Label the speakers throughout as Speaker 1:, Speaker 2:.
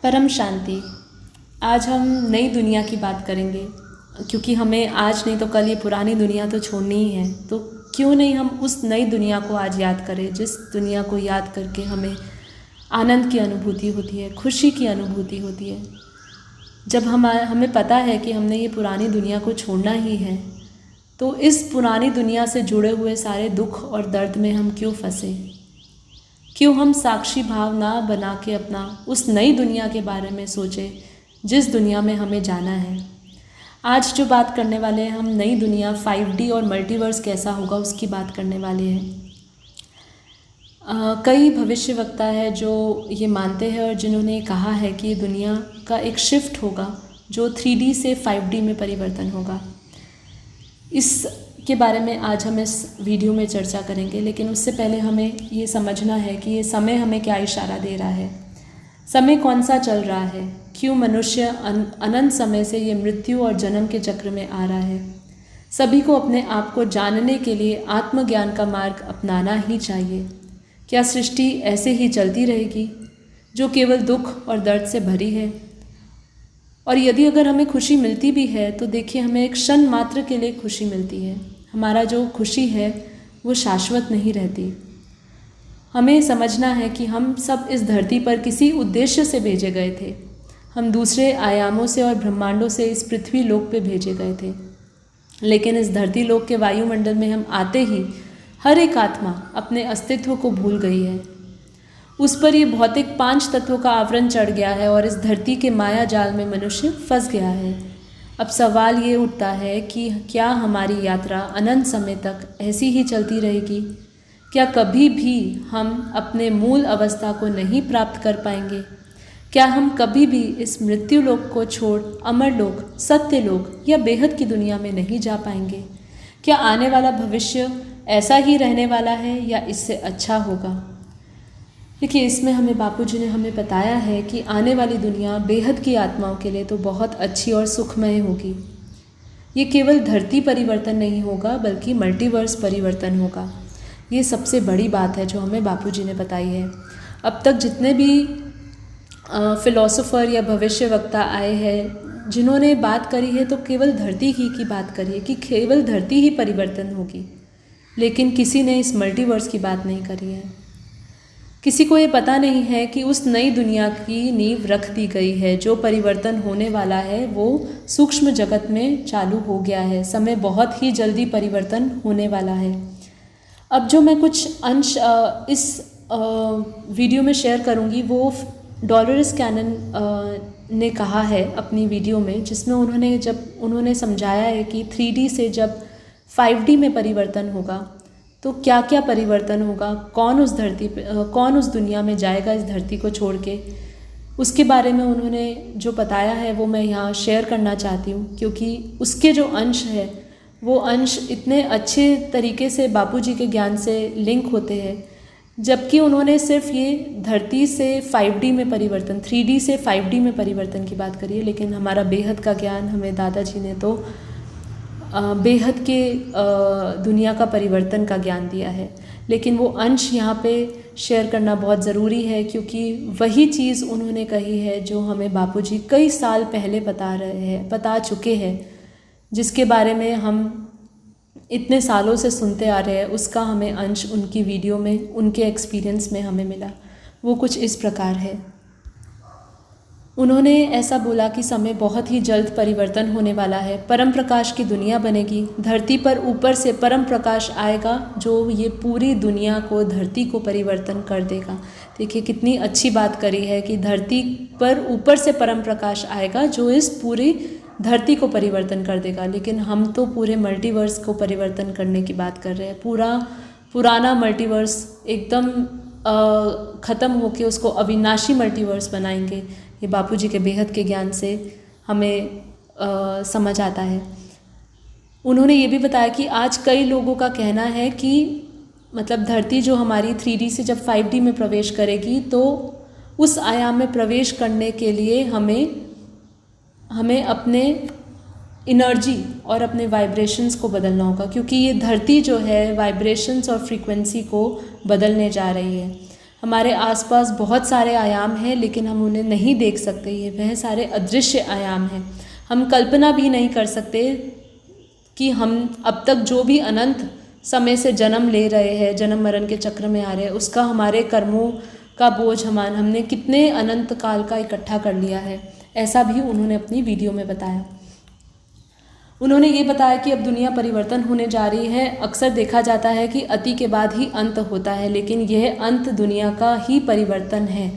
Speaker 1: परम शांति। आज हम नई दुनिया की बात करेंगे, क्योंकि हमें आज नहीं तो कल ये पुरानी दुनिया तो छोड़नी ही है। तो क्यों नहीं हम उस नई दुनिया को आज याद करें, जिस दुनिया को याद करके हमें आनंद की अनुभूति होती है, खुशी की अनुभूति होती है। जब हमें पता है कि हमने ये पुरानी दुनिया को छोड़ना ही है, तो इस पुरानी दुनिया से जुड़े हुए सारे दुख और दर्द में हम क्यों फंसे? क्यों हम साक्षी भाव ना बना के अपना उस नई दुनिया के बारे में सोचें जिस दुनिया में हमें जाना है। आज जो बात करने वाले हैं हम, नई दुनिया 5D और मल्टीवर्स कैसा होगा उसकी बात करने वाले हैं। कई भविष्यवक्ता है जो ये मानते हैं और जिन्होंने कहा है कि ये दुनिया का एक शिफ्ट होगा जो 3D से 5D में परिवर्तन होगा। इसके बारे में आज हम इस वीडियो में चर्चा करेंगे, लेकिन उससे पहले हमें ये समझना है कि ये समय हमें क्या इशारा दे रहा है। समय कौन सा चल रहा है, क्यों मनुष्य अनंत समय से ये मृत्यु और जन्म के चक्र में आ रहा है। सभी को अपने आप को जानने के लिए आत्मज्ञान का मार्ग अपनाना ही चाहिए। क्या सृष्टि ऐसे ही चलती रहेगी जो केवल दुख और दर्द से भरी है? और यदि अगर हमें खुशी मिलती भी है तो देखिए, हमें एक क्षण मात्र के लिए खुशी मिलती है। हमारा जो खुशी है वो शाश्वत नहीं रहती। हमें समझना है कि हम सब इस धरती पर किसी उद्देश्य से भेजे गए थे। हम दूसरे आयामों से और ब्रह्मांडों से इस पृथ्वी लोक पे भेजे गए थे, लेकिन इस धरती लोक के वायुमंडल में हम आते ही हर एक आत्मा अपने अस्तित्व को भूल गई है। उस पर ये भौतिक 5 तत्वों का आवरण चढ़ गया है और इस धरती के माया जाल में मनुष्य फंस गया है। अब सवाल ये उठता है कि क्या हमारी यात्रा अनंत समय तक ऐसी ही चलती रहेगी? क्या कभी भी हम अपने मूल अवस्था को नहीं प्राप्त कर पाएंगे? क्या हम कभी भी इस मृत्यु लोक को छोड़ अमर लोक, सत्य लोक या बेहद की दुनिया में नहीं जा पाएंगे? क्या आने वाला भविष्य ऐसा ही रहने वाला है या इससे अच्छा होगा? देखिए, इसमें हमें बापूजी ने हमें बताया है कि आने वाली दुनिया बेहद की आत्माओं के लिए तो बहुत अच्छी और सुखमय होगी। ये केवल धरती परिवर्तन नहीं होगा बल्कि मल्टीवर्स परिवर्तन होगा। ये सबसे बड़ी बात है जो हमें बापूजी ने बताई है। अब तक जितने भी फिलोसोफर या भविष्यवक्ता आए हैं जिन्होंने बात करी है, तो केवल धरती ही की बात करी है कि केवल धरती ही परिवर्तन होगी, लेकिन किसी ने इस मल्टीवर्स की बात नहीं करी है। किसी को ये पता नहीं है कि उस नई दुनिया की नींव रख दी गई है। जो परिवर्तन होने वाला है वो सूक्ष्म जगत में चालू हो गया है। समय बहुत ही जल्दी परिवर्तन होने वाला है। अब जो मैं कुछ अंश इस वीडियो में शेयर करूंगी वो डॉलोरेस कैनन ने कहा है अपनी वीडियो में, जिसमें उन्होंने समझाया है कि 3D से जब 5D में परिवर्तन होगा तो क्या क्या परिवर्तन होगा, कौन उस दुनिया में जाएगा इस धरती को छोड़ के। उसके बारे में उन्होंने जो बताया है वो मैं यहाँ शेयर करना चाहती हूँ, क्योंकि उसके जो अंश है वो अंश इतने अच्छे तरीके से बापूजी के ज्ञान से लिंक होते हैं। जबकि उन्होंने सिर्फ ये धरती से 5D में परिवर्तन, 3D से 5D में परिवर्तन की बात करी है, लेकिन हमारा बेहद का ज्ञान हमें दादाजी ने तो बेहद के दुनिया का परिवर्तन का ज्ञान दिया है। लेकिन वो अंश यहाँ पे शेयर करना बहुत ज़रूरी है, क्योंकि वही चीज़ उन्होंने कही है जो हमें बापूजी कई साल पहले बता चुके हैं, जिसके बारे में हम इतने सालों से सुनते आ रहे हैं। उसका हमें अंश उनकी वीडियो में, उनके एक्सपीरियंस में हमें मिला। वो कुछ इस प्रकार है। उन्होंने ऐसा बोला कि समय बहुत ही जल्द परिवर्तन होने वाला है। परम प्रकाश की दुनिया बनेगी। धरती पर ऊपर से परम प्रकाश आएगा जो ये पूरी दुनिया को, धरती को परिवर्तन कर देगा। देखिए कितनी अच्छी बात करी है कि धरती पर ऊपर से परम प्रकाश आएगा जो इस पूरी धरती को परिवर्तन कर देगा। लेकिन हम तो पूरे मल्टीवर्स को परिवर्तन करने की बात कर रहे हैं। पुराना मल्टीवर्स एकदम ख़त्म होके उसको अविनाशी मल्टीवर्स बनाएंगे। ये बापूजी के बेहद के ज्ञान से हमें समझ आता है। उन्होंने ये भी बताया कि आज कई लोगों का कहना है कि मतलब धरती जो हमारी 3D से जब 5D में प्रवेश करेगी तो उस आयाम में प्रवेश करने के लिए हमें अपने एनर्जी और अपने वाइब्रेशंस को बदलना होगा, क्योंकि ये धरती जो है वाइब्रेशंस और फ्रीक्वेंसी को बदलने जा रही है। हमारे आसपास बहुत सारे आयाम हैं लेकिन हम उन्हें नहीं देख सकते, ये वह सारे अदृश्य आयाम हैं। हम कल्पना भी नहीं कर सकते कि हम अब तक जो भी अनंत समय से जन्म ले रहे हैं, जन्म मरण के चक्र में आ रहे हैं, उसका हमारे कर्मों का बोझ हमने कितने अनंत काल का इकट्ठा कर लिया है। ऐसा भी उन्होंने अपनी वीडियो में बताया। उन्होंने ये बताया कि अब दुनिया परिवर्तन होने जा रही है। अक्सर देखा जाता है कि अति के बाद ही अंत होता है, लेकिन यह अंत दुनिया का ही परिवर्तन है।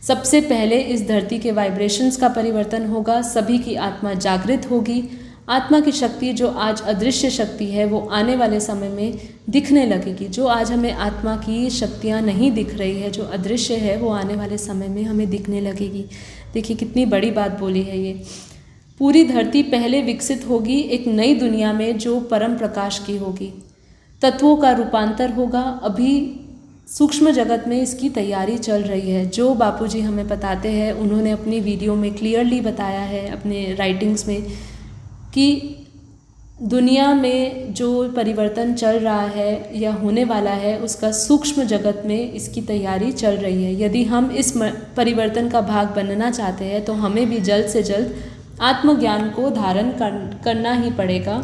Speaker 1: सबसे पहले इस धरती के वाइब्रेशंस का परिवर्तन होगा, सभी की आत्मा जागृत होगी। आत्मा की शक्ति जो आज अदृश्य शक्ति है वो आने वाले समय में दिखने लगेगी। जो आज हमें आत्मा की शक्तियाँ नहीं दिख रही है, जो अदृश्य है, वो आने वाले समय में हमें दिखने लगेगी। देखिए कितनी बड़ी बात बोली है ये। पूरी धरती पहले विकसित होगी एक नई दुनिया में जो परम प्रकाश की होगी। तत्वों का रूपांतर होगा। अभी सूक्ष्म जगत में इसकी तैयारी चल रही है। जो बापूजी हमें बताते हैं, उन्होंने अपनी वीडियो में क्लियरली बताया है, अपने राइटिंग्स में, कि दुनिया में जो परिवर्तन चल रहा है या होने वाला है, उसका सूक्ष्म जगत में इसकी तैयारी चल रही है। यदि हम इस परिवर्तन का भाग बनना चाहते हैं तो हमें भी जल्द से जल्द आत्मज्ञान को धारण करना ही पड़ेगा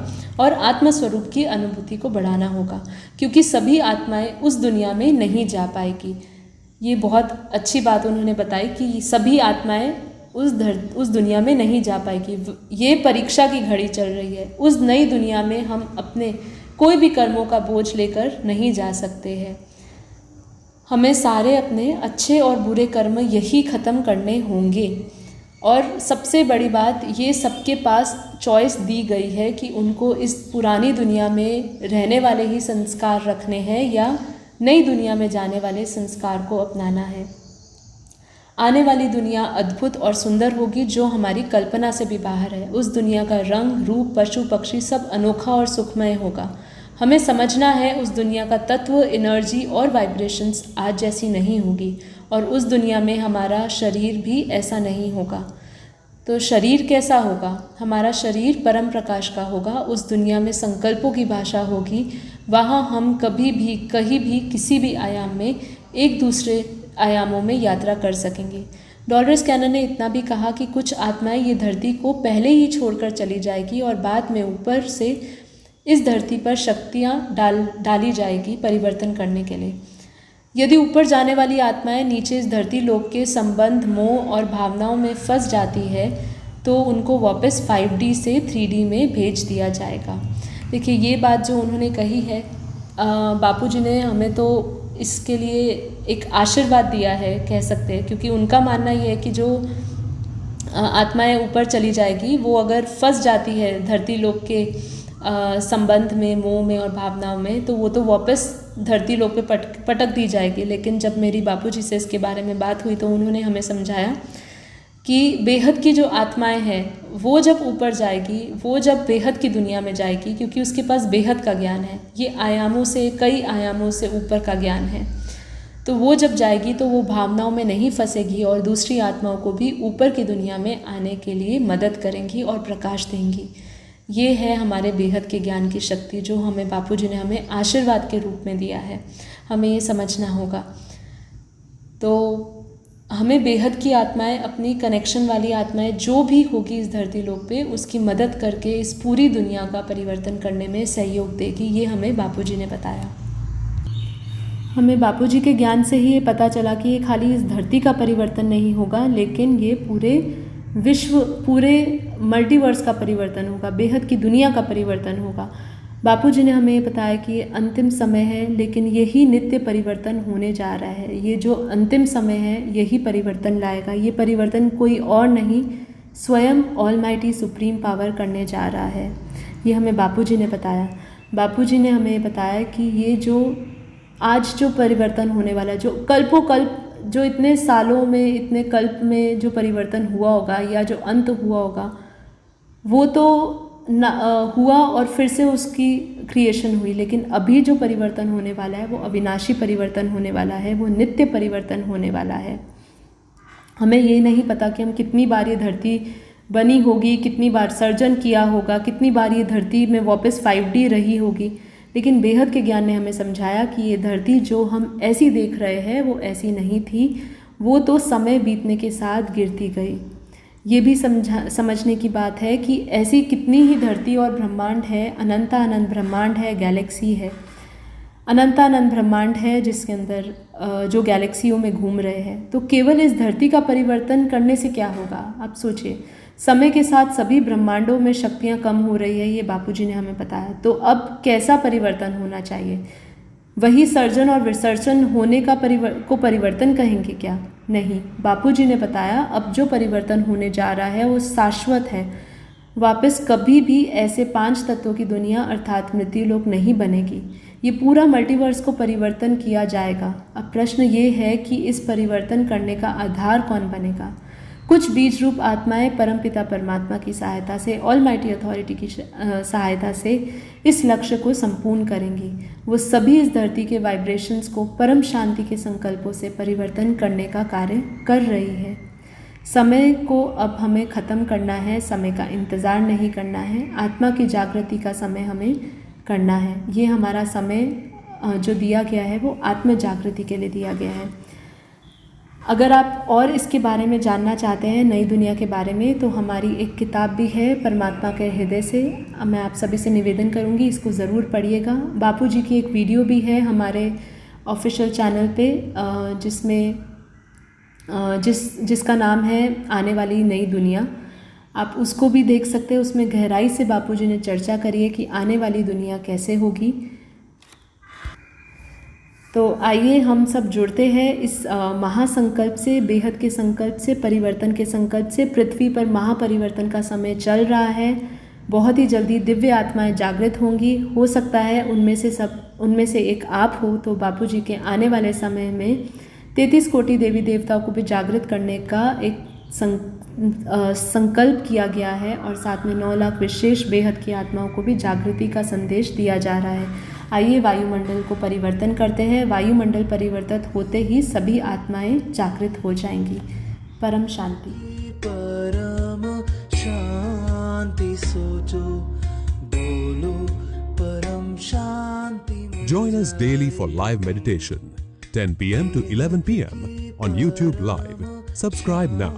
Speaker 1: और आत्मस्वरूप की अनुभूति को बढ़ाना होगा, क्योंकि सभी आत्माएं उस दुनिया में नहीं जा पाएगी। ये बहुत अच्छी बात उन्होंने बताई कि सभी आत्माएं उस दुनिया में नहीं जा पाएगी। ये परीक्षा की घड़ी चल रही है। उस नई दुनिया में हम अपने कोई भी कर्मों का बोझ लेकर नहीं जा सकते हैं। हमें सारे अपने अच्छे और बुरे कर्म यही ख़त्म करने होंगे। और सबसे बड़ी बात, ये सबके पास चॉइस दी गई है कि उनको इस पुरानी दुनिया में रहने वाले ही संस्कार रखने हैं या नई दुनिया में जाने वाले संस्कार को अपनाना है। आने वाली दुनिया अद्भुत और सुंदर होगी, जो हमारी कल्पना से भी बाहर है। उस दुनिया का रंग, रूप, पशु पक्षी सब अनोखा और सुखमय होगा। हमें समझना है उस दुनिया का तत्व, एनर्जी और वाइब्रेशंस आज जैसी नहीं होगी, और उस दुनिया में हमारा शरीर भी ऐसा नहीं होगा। तो शरीर कैसा होगा? हमारा शरीर परम प्रकाश का होगा। उस दुनिया में संकल्पों की भाषा होगी। वहाँ हम कभी भी, कहीं भी, किसी भी आयाम में एक दूसरे आयामों में यात्रा कर सकेंगे। डॉलरस कैनन ने इतना भी कहा कि कुछ आत्माएं ये धरती को पहले ही छोड़कर चली जाएगी और बाद में ऊपर से इस धरती पर शक्तियाँ डाली जाएगी परिवर्तन करने के लिए। यदि ऊपर जाने वाली आत्माएं नीचे इस धरती लोक के संबंध, मोह और भावनाओं में फंस जाती है तो उनको वापस 5D से 3D में भेज दिया जाएगा। देखिए ये बात जो उन्होंने कही है, बापूजी ने हमें तो इसके लिए एक आशीर्वाद दिया है, कह सकते हैं, क्योंकि उनका मानना ये है कि जो आत्माएं ऊपर चली जाएगी वो अगर फंस जाती है धरती लोक के संबंध में, मोह में और भावनाओं में, तो वो तो वापस धरती लोक पे पटक दी जाएगी। लेकिन जब मेरी बापूजी से इसके बारे में बात हुई तो उन्होंने हमें समझाया कि बेहद की जो आत्माएं हैं वो जब ऊपर जाएगी, वो जब बेहद की दुनिया में जाएगी, क्योंकि उसके पास बेहद का ज्ञान है, ये आयामों से, कई आयामों से ऊपर का ज्ञान है, तो वो जब जाएगी तो वो भावनाओं में नहीं फंसेगी और दूसरी आत्माओं को भी ऊपर की दुनिया में आने के लिए मदद करेंगी और प्रकाश देंगी। ये है हमारे बेहद के ज्ञान की शक्ति, जो हमें बापूजी ने हमें आशीर्वाद के रूप में दिया है। हमें ये समझना होगा। तो हमें बेहद की आत्माएं, अपनी कनेक्शन वाली आत्माएं जो भी होगी इस धरती लोक पे, उसकी मदद करके इस पूरी दुनिया का परिवर्तन करने में सहयोग देगी। ये हमें बापूजी ने बताया। हमें बापूजी के ज्ञान से ही ये पता चला कि ये खाली इस धरती का परिवर्तन नहीं होगा, लेकिन ये पूरे विश्व, पूरे मल्टीवर्स का परिवर्तन होगा, बेहद की दुनिया का परिवर्तन होगा। बापूजी ने हमें बताया कि ये अंतिम समय है, लेकिन यही नित्य परिवर्तन होने जा रहा है। ये जो अंतिम समय है यही परिवर्तन लाएगा। ये परिवर्तन कोई और नहीं, स्वयं ऑलमाइटी सुप्रीम पावर करने जा रहा है। ये हमें बापूजी ने बताया। बापूजी ने हमें बताया कि ये जो आज जो परिवर्तन होने वाला है, जो कल्पों कल्प, जो इतने सालों में, इतने कल्प में जो परिवर्तन हुआ होगा या जो अंत हुआ होगा, वो तो हुआ और फिर से उसकी क्रिएशन हुई, लेकिन अभी जो परिवर्तन होने वाला है वो अविनाशी परिवर्तन होने वाला है, वो नित्य परिवर्तन होने वाला है। हमें ये नहीं पता कि हम कितनी बार ये धरती बनी होगी, कितनी बार सर्जन किया होगा, कितनी बार ये धरती में वापस 5D रही होगी, लेकिन बेहद के ज्ञान ने हमें समझाया कि ये धरती जो हम ऐसी देख रहे हैं वो ऐसी नहीं थी, वो तो समय बीतने के साथ गिरती गई। ये भी समझने की बात है कि ऐसी कितनी ही धरती और ब्रह्मांड है, अनंत ब्रह्मांड है, गैलेक्सी है, अनंत ब्रह्मांड है जिसके अंदर जो गैलेक्सियों में घूम रहे हैं। तो केवल इस धरती का परिवर्तन करने से क्या होगा? आप सोचिए, समय के साथ सभी ब्रह्मांडों में शक्तियाँ कम हो रही है, ये बापूजी ने हमें बताया। तो अब कैसा परिवर्तन होना चाहिए? वही सर्जन और विसर्जन होने का परिवर्तन कहेंगे क्या? नहीं, बापूजी ने बताया अब जो परिवर्तन होने जा रहा है वो शाश्वत है। वापस कभी भी ऐसे 5 तत्वों की दुनिया अर्थात मृत्युलोक नहीं बनेगी। ये पूरा मल्टीवर्स को परिवर्तन किया जाएगा। अब प्रश्न ये है कि इस परिवर्तन करने का आधार कौन बनेगा? कुछ बीज रूप आत्माएं परमपिता परमात्मा की सहायता से, ऑलमाइटी अथॉरिटी की सहायता से इस लक्ष्य को संपूर्ण करेंगी। वो सभी इस धरती के वाइब्रेशंस को परम शांति के संकल्पों से परिवर्तन करने का कार्य कर रही है। समय को अब हमें ख़त्म करना है, समय का इंतज़ार नहीं करना है, आत्मा की जागृति का समय हमें करना है। ये हमारा समय जो दिया गया है वो आत्म जागृति के लिए दिया गया है। अगर आप और इसके बारे में जानना चाहते हैं, नई दुनिया के बारे में, तो हमारी एक किताब भी है परमात्मा के हृदय से। मैं आप सभी से निवेदन करूंगी इसको ज़रूर पढ़िएगा। बापूजी की एक वीडियो भी है हमारे ऑफिशियल चैनल पे जिसमें जिसका नाम है आने वाली नई दुनिया। आप उसको भी देख सकते हैं। उसमें गहराई से बापूजी ने चर्चा करी है कि आने वाली दुनिया कैसे होगी। तो आइए हम सब जुड़ते हैं इस महासंकल्प से, बेहद के संकल्प से, परिवर्तन के संकल्प से। पृथ्वी पर महापरिवर्तन का समय चल रहा है। बहुत ही जल्दी दिव्य आत्माएं जागृत होंगी। हो सकता है उनमें से एक आप हो। तो बापूजी के आने वाले समय में 33 कोटि देवी देवताओं को भी जागृत करने का एक संकल्प किया गया है और साथ में 9 लाख विशेष बेहद की आत्माओं को भी जागृति का संदेश दिया जा रहा है। आइए वायुमंडल को परिवर्तन करते हैं। वायुमंडल परिवर्तित होते ही सभी आत्माएं जागृत हो जाएंगी। परम शांति।
Speaker 2: परम शांति सोचो, बोलो परम शांति।
Speaker 3: Join us daily for live meditation, 10 p.m. to 11 p.m. on YouTube Live. Subscribe now.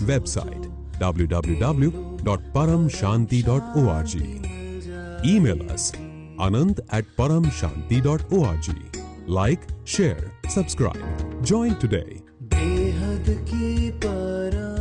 Speaker 3: Website www.paramshanti.org. Email us anant@paramshanti.org. Like, share, subscribe. Join today.
Speaker 2: बेहद की परम